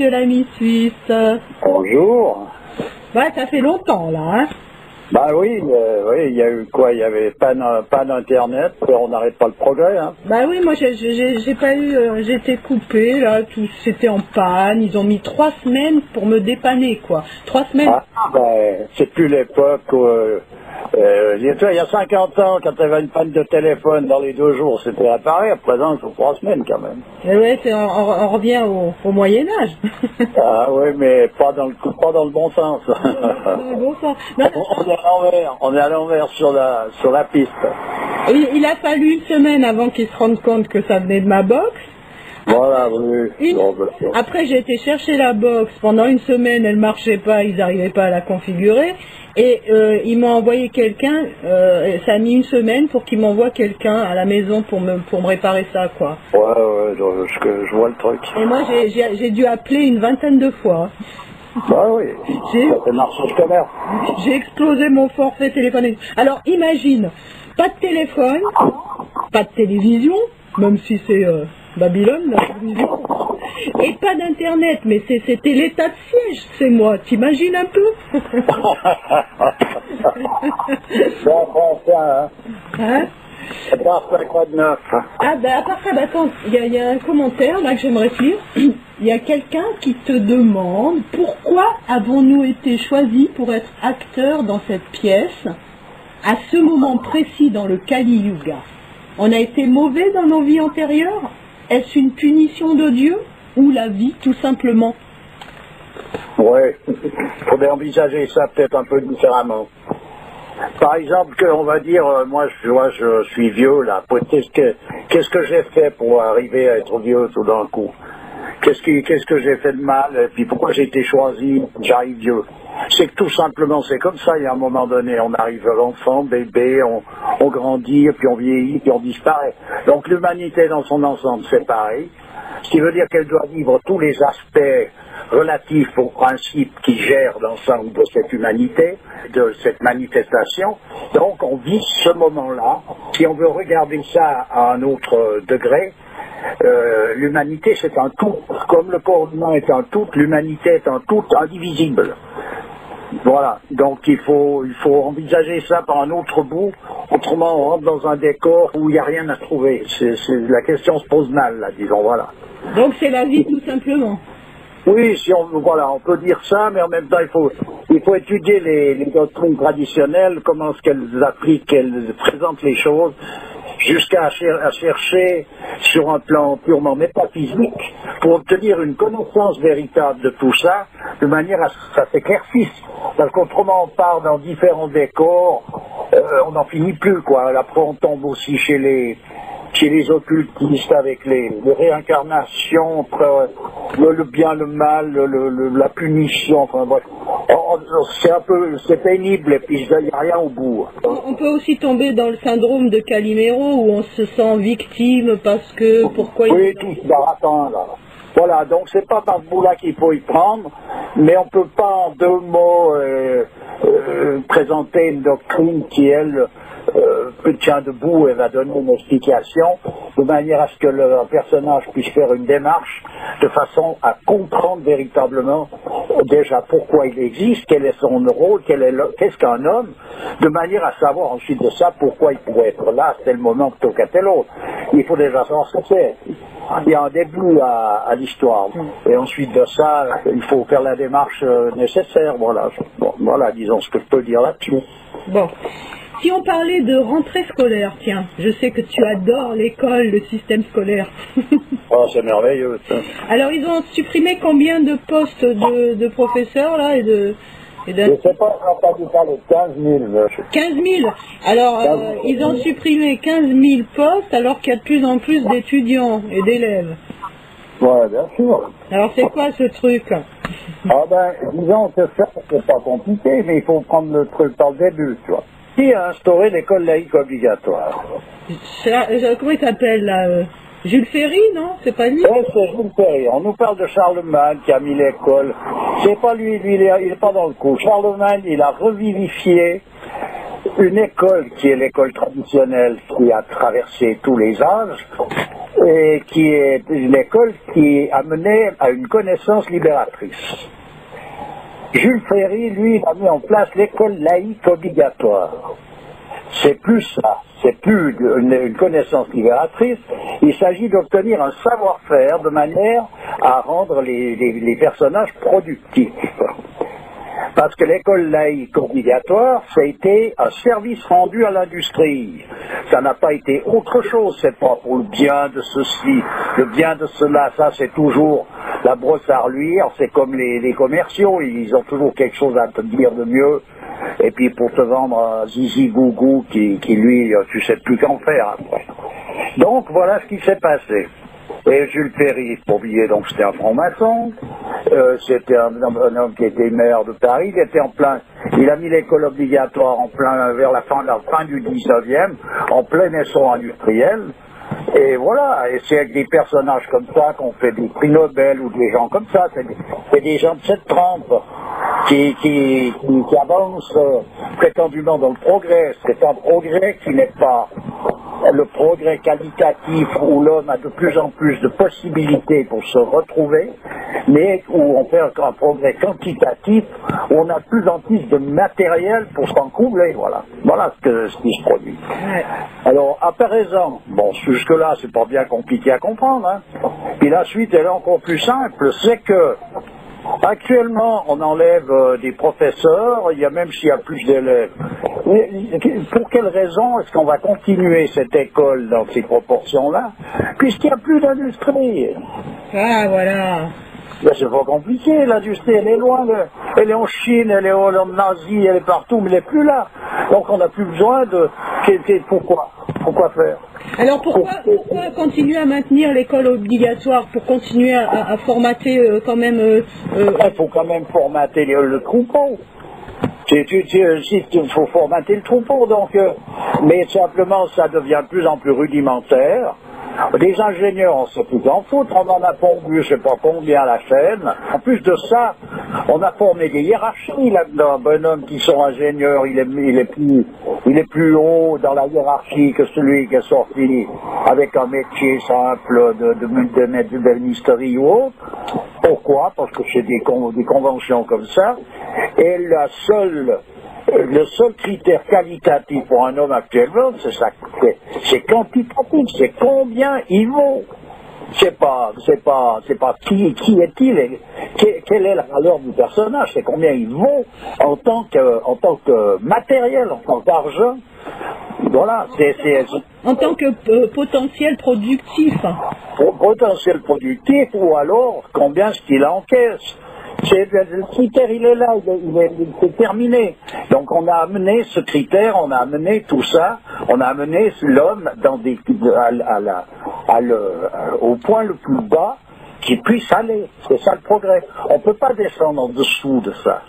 monsieur l'ami suisse. Bonjour. Ouais, ça fait longtemps, là, hein. Bah oui, il y a eu quoi? Il y avait pas d'internet, on n'arrête pas le progrès, hein. Bah oui, moi j'ai pas eu, j'étais coupé, là, tout c'était en panne, ils ont mis 3 semaines pour me dépanner, quoi. 3 semaines. Ah, ben, c'est plus l'époque où, il y a 50 ans, quand il y avait une panne de téléphone dans les 2 jours, c'était réparé, à présent il faut 3 semaines quand même. Et ouais, on revient au Moyen-Âge. Ah oui, mais pas dans le bon sens. Bon sang. Non, On est à l'envers sur la piste. il a fallu une semaine avant qu'ils se rendent compte que ça venait de ma box. Voilà, oui. Après, j'ai été chercher la box. Pendant une semaine, elle marchait pas, ils n'arrivaient pas à la configurer. Et ils m'ont envoyé quelqu'un, ça a mis une semaine pour qu'ils m'envoient quelqu'un à la maison pour me réparer ça, quoi. Ouais, je vois le truc. Et moi, j'ai dû appeler une vingtaine de fois. Bah oui, ça fait marche de commerce. J'ai explosé mon forfait téléphonique. Alors, imagine, pas de téléphone, pas de télévision, même si c'est Babylone, la télévision, et pas d'internet, mais c'était l'état de siège, c'est moi, t'imagines un peu? C'est un français, Hein? C'est pas quoi de neuf. Ah ben à part ça, attends, il y a un commentaire là que j'aimerais lire. Il y a quelqu'un qui te demande pourquoi avons-nous été choisis pour être acteurs dans cette pièce à ce moment précis dans le Kali Yuga. On a été mauvais dans nos vies antérieures? Est-ce une punition de Dieu ou la vie tout simplement? Ouais, il faudrait envisager ça peut-être un peu différemment. Par exemple, on va dire, moi je suis vieux là, qu'est-ce que j'ai fait pour arriver à être vieux tout d'un coup? Qu'est-ce que j'ai fait de mal? Et puis pourquoi j'ai été choisi? J'arrive vieux. C'est que tout simplement c'est comme ça, il y a un moment donné, on arrive enfant, bébé, on grandit, puis on vieillit, puis on disparaît. Donc l'humanité dans son ensemble c'est pareil. Ce qui veut dire qu'elle doit vivre tous les aspects relatifs aux principes qui gèrent l'ensemble de cette humanité, de cette manifestation. Donc on vit ce moment-là. Si on veut regarder ça à un autre degré, l'humanité c'est un tout. Comme le corps humain est un tout, l'humanité est un tout indivisible. Voilà, donc il faut envisager ça par un autre bout, autrement on rentre dans un décor où il n'y a rien à trouver. La question se pose mal, là, disons, voilà. Donc c'est la vie tout simplement. Oui, on peut dire ça, mais en même temps il faut étudier les doctrines traditionnelles, comment est-ce qu'elles appliquent, qu'elles présentent les choses, jusqu'à chercher sur un plan purement métaphysique pour obtenir une connaissance véritable de tout ça, de manière à ce que ça s'éclaircisse. Parce qu'autrement on part dans différents décors, on n'en finit plus, quoi. Après on tombe aussi chez les occultistes avec les réincarnations entre le bien, le mal, la punition, enfin bref. C'est pénible et puis il n'y a rien au bout. On peut aussi tomber dans le syndrome de Calimero où on se sent victime parce que pourquoi oui, tout ce baratin là. Voilà, donc c'est pas par ce bout-là qu'il faut y prendre, mais on peut pas en 2 mots présenter une doctrine qui, elle, tient debout et va donner une explication, de manière à ce que le personnage puisse faire une démarche de façon à comprendre véritablement déjà pourquoi il existe, quel est son rôle, qu'est-ce qu'un homme, de manière à savoir ensuite de ça pourquoi il pourrait être là à tel moment plutôt qu'à tel autre. Il faut déjà savoir ce que c'est. Il y a un début à l'histoire. Et ensuite de ça, il faut faire la démarche nécessaire. Voilà. Bon, voilà, disons ce que je peux dire là-dessus. Bon. Si on parlait de rentrée scolaire, tiens, je sais que tu adores l'école, le système scolaire. Oh, c'est merveilleux, ça. Alors, ils ont supprimé combien de postes de professeurs, là, je ne sais pas, j'ai entendu parler de 15 000. 15 000. Alors, ils ont supprimé 15 000 postes alors qu'il y a de plus en plus d'étudiants et d'élèves. Ouais, bien sûr. Alors, c'est quoi ce truc? Ah ben, disons que ça, c'est pas compliqué, mais il faut prendre le truc par le début, tu vois. Qui a instauré l'école laïque obligatoire? Comment il s'appelle, là Jules Ferry, non? C'est pas lui? Oui, c'est Jules Ferry. On nous parle de Charlemagne qui a mis l'école. C'est pas lui, il est pas dans le coup. Charlemagne, il a revivifié une école qui est l'école traditionnelle qui a traversé tous les âges, et qui est une école qui amenait à une connaissance libératrice. Jules Ferry, lui, a mis en place l'école laïque obligatoire. C'est plus ça, c'est plus une connaissance libératrice, il s'agit d'obtenir un savoir-faire de manière à rendre les personnages productifs. Parce que l'école laïque obligatoire, ça a été un service rendu à l'industrie. Ça n'a pas été autre chose, c'est pas pour le bien de ceci, le bien de cela, ça c'est toujours la brosse à reluire, c'est comme les commerciaux, ils ont toujours quelque chose à te dire de mieux, et puis pour te vendre un zizi gougou qui lui, tu sais plus qu'en faire après. Donc voilà ce qui s'est passé. Et Jules Ferry, pour oublier, donc c'était un franc-maçon, c'était un homme qui était maire de Paris, il a mis l'école obligatoire vers la fin du 19e, en plein essor industriel, et voilà, et c'est avec des personnages comme ça qu'on fait des prix Nobel ou des gens comme ça, c'est des gens de cette trempe qui avancent prétendument dans le progrès. C'est un progrès qui n'est pas le progrès qualitatif où l'homme a de plus en plus de possibilités pour se retrouver, mais où on fait un progrès quantitatif, où on a de plus en plus de matériel pour s'en couvler, voilà. Voilà ce qui se produit. Alors, à présent, bon, jusque-là, c'est pas bien compliqué à comprendre, hein. Puis la suite, elle est encore plus simple, c'est que actuellement, on enlève des professeurs, il y a même s'il y a plus d'élèves. Pour quelle raison est-ce qu'on va continuer cette école dans ces proportions-là, puisqu'il n'y a plus d'industrie? Ah, voilà. Ben, c'est pas compliqué, l'industrie, elle est loin, elle est en Chine, elle est en Asie, elle est partout, mais elle n'est plus là. Donc on n'a plus besoin de... Pourquoi faire? Alors pourquoi continuer à maintenir l'école obligatoire pour continuer à formater quand même... Il faut quand même formater le troupeau. Il faut formater le troupeau, donc... mais simplement, ça devient de plus en plus rudimentaire. Les ingénieurs, on se fout en foutre, on en a pondu je ne sais pas combien à la chaîne. En plus de ça, on a formé des hiérarchies là-dedans. Un bonhomme qui sont ingénieurs, il est plus haut dans la hiérarchie que celui qui est sorti avec un métier simple de ministère ou autre. Pourquoi? Parce que c'est des conventions comme ça. Et le seul critère qualitatif pour un homme actuellement, c'est quantitatif, c'est combien il vaut. C'est pas qui est-il et quelle est la valeur du personnage, c'est combien il vaut en tant que matériel, en tant qu'argent. Voilà, en tant que potentiel productif. Potentiel productif, ou alors combien est-ce qu'il encaisse. Le critère, il est là, c'est terminé. Donc on a amené ce critère, on a amené tout ça, on a amené l'homme au point le plus bas qu'il puisse aller. C'est ça le progrès. On ne peut pas descendre en dessous de ça.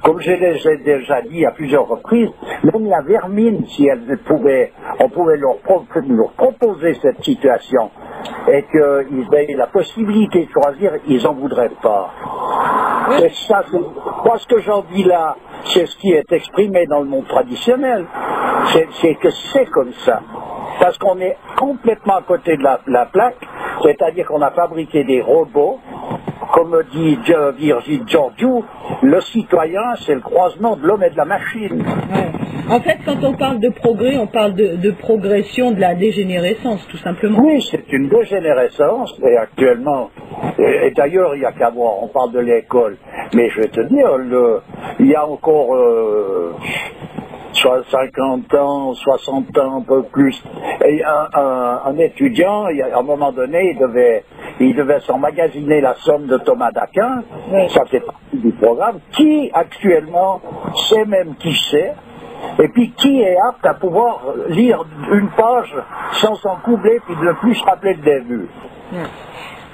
Comme je l'ai déjà dit à plusieurs reprises, même la vermine, si on pouvait leur proposer cette situation et qu'ils aient la possibilité de choisir, ils n'en voudraient pas. Et ça, moi, ce que j'en dis là, c'est ce qui est exprimé dans le monde traditionnel. C'est que c'est comme ça. Parce qu'on est complètement à côté de la plaque, c'est-à-dire qu'on a fabriqué des robots. Comme dit Virgil Georgiou, le citoyen, c'est le croisement de l'homme et de la machine. Ouais. En fait, quand on parle de progrès, on parle de progression de la dégénérescence, tout simplement. Oui, c'est une dégénérescence, et actuellement, et d'ailleurs, il n'y a qu'à voir, on parle de l'école, mais je vais te dire, il y a encore 50 ans, 60 ans, un peu plus, et un étudiant, à un moment donné, il devait s'emmagasiner la somme de Thomas d'Aquin, ça fait partie du programme, qui actuellement sait même qui c'est, et puis qui est apte à pouvoir lire une page sans s'en coubler, puis de ne plus se rappeler le début.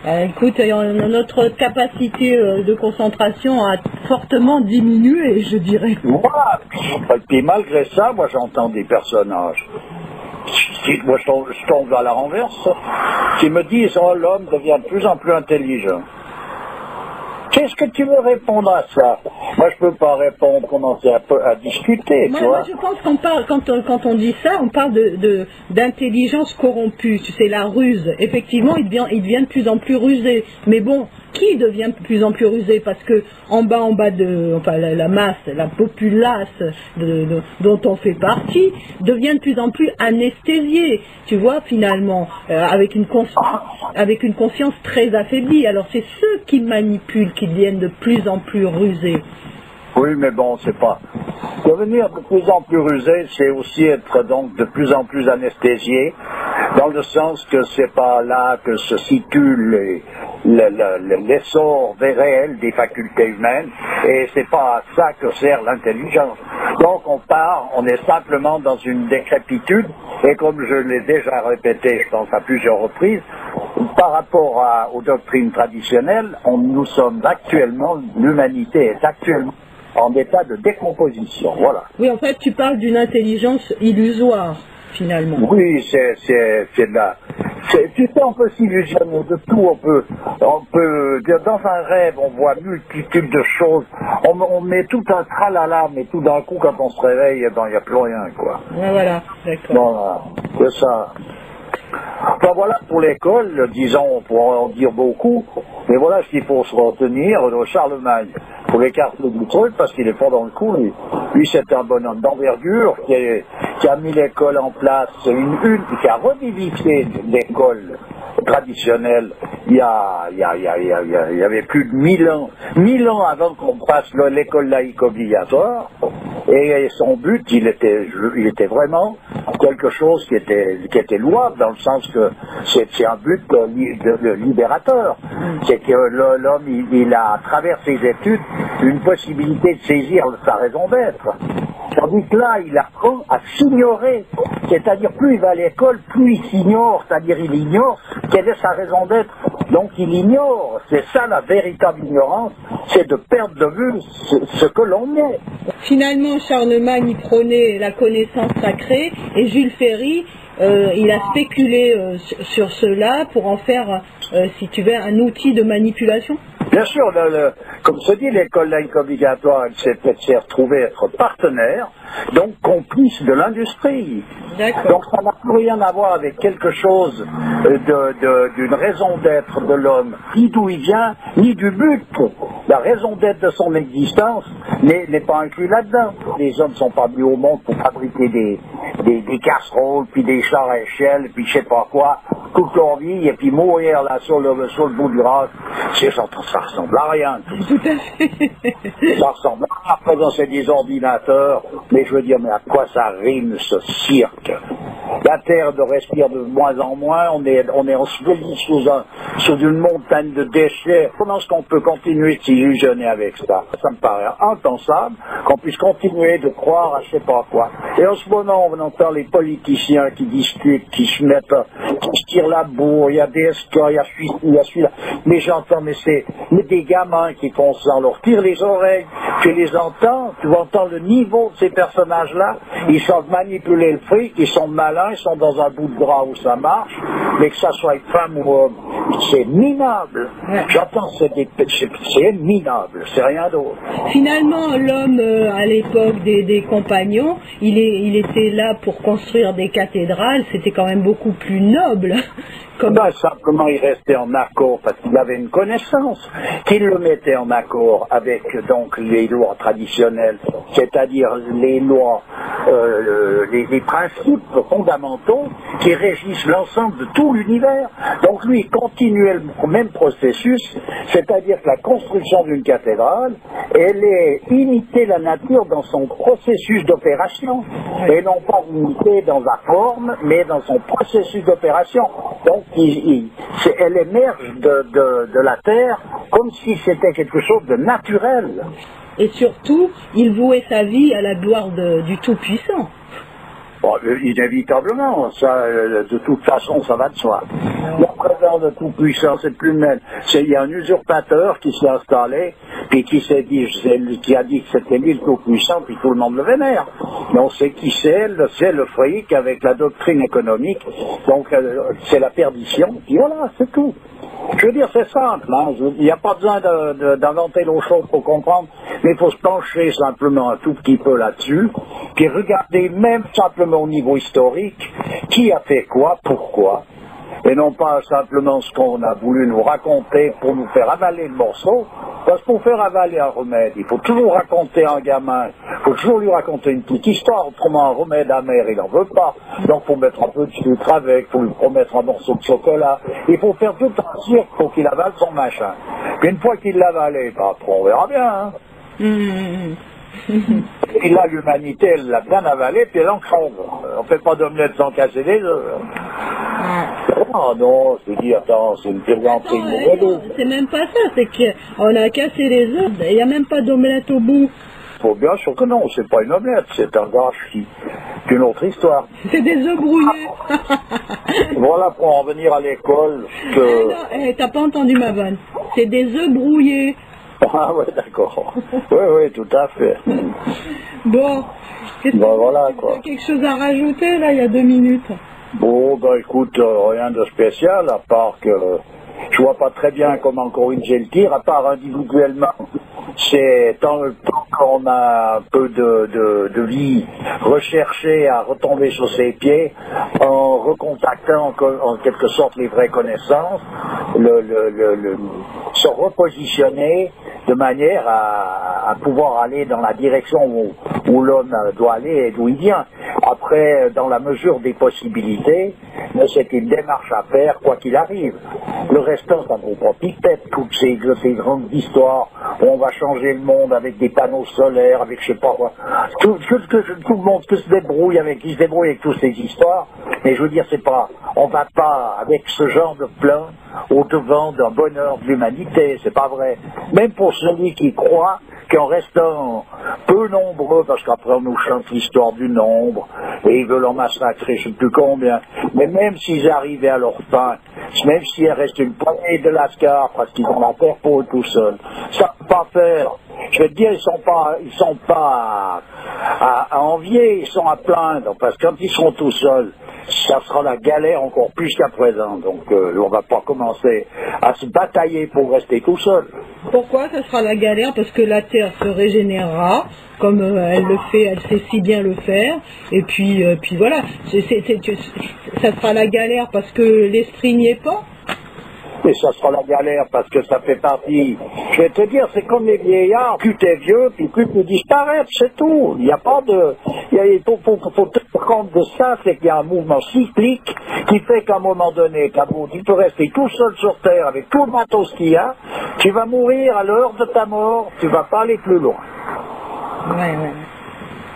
Écoute, notre capacité de concentration a fortement diminué, je dirais. Voilà, puis malgré ça, moi j'entends des personnages. Moi je tombe à la renverse, qui me disent, oh, l'homme devient de plus en plus intelligent. Qu'est-ce que tu veux répondre à ça? Moi, je peux pas répondre, commencer à discuter, tu vois. Moi, je pense qu'on parle, quand on dit ça, on parle d'intelligence corrompue, tu sais, la ruse. Effectivement, il devient de plus en plus rusé. Mais bon, qui devient de plus en plus rusé? Parce que en bas la masse, la populace dont on fait partie, devient de plus en plus anesthésiée, tu vois, finalement, avec une conscience très affaiblie. Alors c'est ceux qui manipulent qui deviennent de plus en plus rusés. Oui, mais bon, c'est pas... Devenir de plus en plus rusé, c'est aussi être donc de plus en plus anesthésié, dans le sens que c'est pas là que se situe l'essor réel des facultés humaines, et c'est pas à ça que sert l'intelligence. Donc on est simplement dans une décrépitude, et comme je l'ai déjà répété, je pense à plusieurs reprises, par rapport aux doctrines traditionnelles, l'humanité est actuellement en état de décomposition, voilà. Oui, en fait, tu parles d'une intelligence illusoire, finalement. Oui, c'est de la... Tu sais, on peut s'illusionner de tout, on peut, dans un rêve, on voit multitude de choses, on met tout un tralala, mais tout d'un coup, quand on se réveille, il n'y a plus rien, quoi. Ouais, voilà, d'accord. Voilà, c'est ça. Enfin voilà pour l'école, disons, on pourrait en dire beaucoup, mais voilà ce qu'il faut se retenir de Charlemagne. Pour l'écarter du truc, parce qu'il est pas dans le coup, lui c'est un bonhomme d'envergure qui a mis l'école en place, qui a revivifié l'école traditionnelle il y avait plus de 1000 ans avant qu'on passe l'école laïque obligatoire, et son but il était vraiment quelque chose qui était louable, dans le sens que c'est un but de libérateur. C'est que l'homme il a, à travers ses études, une possibilité de saisir sa raison d'être. Tandis que là, il apprend à s'ignorer. C'est-à-dire, plus il va à l'école, plus il s'ignore. C'est-à-dire, il ignore quelle est sa raison d'être. Donc, il ignore. C'est ça la véritable ignorance. C'est de perdre de vue ce que l'on est. Finalement, Charlemagne, il prônait la connaissance sacrée, et Jules Ferry, il a spéculé sur cela pour en faire, si tu veux, un outil de manipulation. Bien sûr, comme se dit, l'école laïque obligatoire, elle s'est retrouvée être partenaire, donc complice de l'industrie. Donc ça n'a plus rien à voir avec quelque chose d'une raison d'être de l'homme, ni d'où il vient, ni du but. La raison d'être de son existence n'est pas inclus là-dedans. Les hommes ne sont pas venus au monde pour fabriquer des casseroles, puis des chars à échelle, puis je sais pas quoi, toute leur vie, et puis mourir là sur le bout du rail. Ça ressemble à rien. Tout à fait. Ça ressemble à rien. Après, c'est des ordinateurs, mais je veux dire, mais à quoi ça rime ce cirque? La Terre respire de moins en moins, on est enseveli sous une montagne de déchets. Comment est-ce qu'on peut continuer de s'illusionner avec ça? Ça me paraît impensable qu'on puisse continuer de croire à je sais pas quoi. Et en ce moment, on entend les politiciens qui discutent, qui se tirent la bourre, il y a des escorts, il y a celui-là. Mais j'entends, mais des gamins qui font ça, on leur tire les oreilles, tu les entends, tu entends le niveau de ces personnages-là, ils savent manipuler le fric, ils sont malins, ils sont dans un bout de gras où ça marche, mais que ça soit femme ou homme, c'est minable. J'entends, c'est minable, c'est rien d'autre. Finalement, l'homme, à l'époque des compagnons, il était là pour construire des cathédrales, c'était quand même beaucoup plus noble. Simplement, il restait en accord parce qu'il avait une connaissance, qu'il le mettait en accord avec donc les lois traditionnelles, c'est-à-dire les lois, les principes fondamentaux qui régissent l'ensemble de tout l'univers. Donc lui, il continuait le même processus, c'est-à-dire que la construction d'une cathédrale, elle est imiter la nature dans son processus d'opération, et non pas imiter dans la forme, mais dans son processus d'opération. Donc elle émerge de la terre comme si c'était quelque chose de naturel. Et surtout, il vouait sa vie à la gloire du Tout-Puissant. Bon, inévitablement, ça, de toute façon, ça va de soi. La présence de Tout-Puissant, c'est plus le même. Il y a un usurpateur qui s'est installé, puis qui a dit que c'était lui le Tout-Puissant, puis tout le monde le vénère. Mais on sait qui c'est le fric avec la doctrine économique, donc c'est la perdition, puis voilà, c'est tout. Je veux dire, c'est simple, hein. Il n'y a pas besoin d'inventer l'eau chaude pour comprendre, mais il faut se pencher simplement un tout petit peu là-dessus, puis regarder même simplement au niveau historique, qui a fait quoi, pourquoi, et non pas simplement ce qu'on a voulu nous raconter pour nous faire avaler le morceau, parce qu'on faire avaler un remède, il faut toujours raconter à un gamin, il faut toujours lui raconter une petite histoire, autrement un remède amer, il n'en veut pas, donc il faut mettre un peu de sucre avec, il faut lui promettre un morceau de chocolat, il faut faire tout un cirque pour qu'il avale son machin. Puis une fois qu'il l'a avalé, on verra bien, hein. Et là, l'humanité, elle l'a bien avalé, puis elle en crève. On ne fait pas d'omelette sans casser les œufs. Ah non, je veux dire, attends, c'est une plaisanterie. C'est même pas ça, c'est qu'on a cassé les œufs, il n'y a même pas d'omelette au bout. Faut bien sûr que non, c'est pas une omelette, c'est un gâchis. C'est une autre histoire. C'est des œufs brouillés. Voilà pour en venir à l'école que... Non, t'as pas entendu ma vanne. C'est des œufs brouillés. Ah ouais, d'accord. Oui, tout à fait. Bon, qu'est-ce que voilà, quoi. tu as quelque chose à rajouter, là, il y a 2 minutes? Bon, ben écoute, rien de spécial, à part que je vois pas très bien comment corriger le tir, à part individuellement. C'est tant qu'on a un peu de vie, rechercher à retomber sur ses pieds, en recontactant en quelque sorte les vraies connaissances, se repositionner de manière à pouvoir aller dans la direction où l'homme doit aller et d'où il vient. Après, dans la mesure des possibilités, mais c'est une démarche à faire quoi qu'il arrive. Le restant, ça ne vaut pas pique-tête, toutes ces grandes histoires où on va changer le monde avec des panneaux solaires, avec je sais pas quoi. Tout le monde qui se débrouille avec toutes ces histoires, mais je veux dire, c'est pas, on va pas avec ce genre de plan au devant d'un bonheur de l'humanité, c'est pas vrai. Même pour celui qui croit qu'en restant peu nombreux, parce qu'après on nous chante l'histoire du nombre, et ils veulent en massacrer je ne sais plus combien, mais même s'ils arrivaient à leur fin, même s'il reste une poignée de lascars, parce qu'ils ont la terre pour eux tout seuls, ça ne peut pas faire. Je veux dire, ils sont pas à envier, ils sont à plaindre, parce que quand ils seront tout seuls, ça sera la galère encore plus qu'à présent. Donc on va pas commencer à se batailler pour rester tout seul. Pourquoi ça sera la galère? Parce que la Terre se régénérera, comme elle le fait, elle sait si bien le faire. Et puis voilà, ça sera la galère parce que l'esprit n'y est pas. Et ça sera la galère parce que ça fait partie. Je vais te dire, c'est comme les vieillards, plus t'es vieux, puis plus tu disparaître, c'est tout. Il n'y a pas de... Il faut tenir compte de ça, c'est qu'il y a un mouvement cyclique qui fait qu'à un moment donné, tu peux rester tout seul sur Terre avec tout le matos qu'il y a, tu vas mourir à l'heure de ta mort, tu vas pas aller plus loin. Ouais.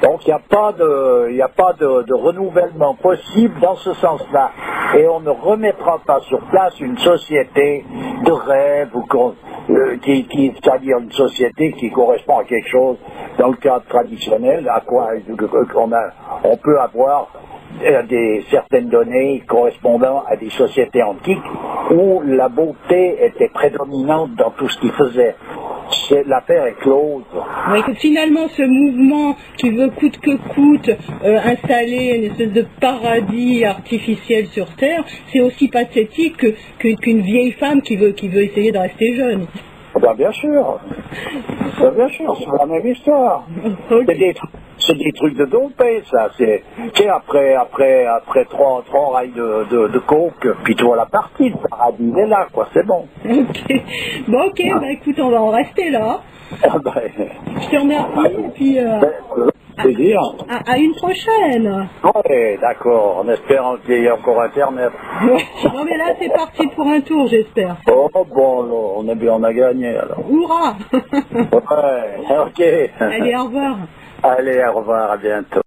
Donc il n'y a pas de renouvellement possible dans ce sens-là. Et on ne remettra pas sur place une société de rêve, c'est-à-dire une société qui correspond à quelque chose dans le cadre traditionnel, à quoi on peut avoir certaines données correspondant à des sociétés antiques où la beauté était prédominante dans tout ce qu'ils faisaient. L'affaire est close. Oui, que finalement, ce mouvement qui veut coûte que coûte installer une espèce de paradis artificiel sur Terre, c'est aussi pathétique qu'une vieille femme qui veut essayer de rester jeune. Ben, bien sûr, c'est la même histoire. C'est des trucs de dopé, ça. C'est après trois rails de coke, puis tu vois la partie, le paradis est là, quoi, c'est bon. Ok. Bon, ok, bah écoute, on va en rester là. Je te remercie, et puis plaisir. À une prochaine. Oui, d'accord, en espérant qu'il y ait encore Internet. Non mais là, c'est parti pour un tour, j'espère. Oh bon, on a gagné, alors. Hourra. Ouais, ok. Allez, au revoir. Allez, au revoir, à bientôt.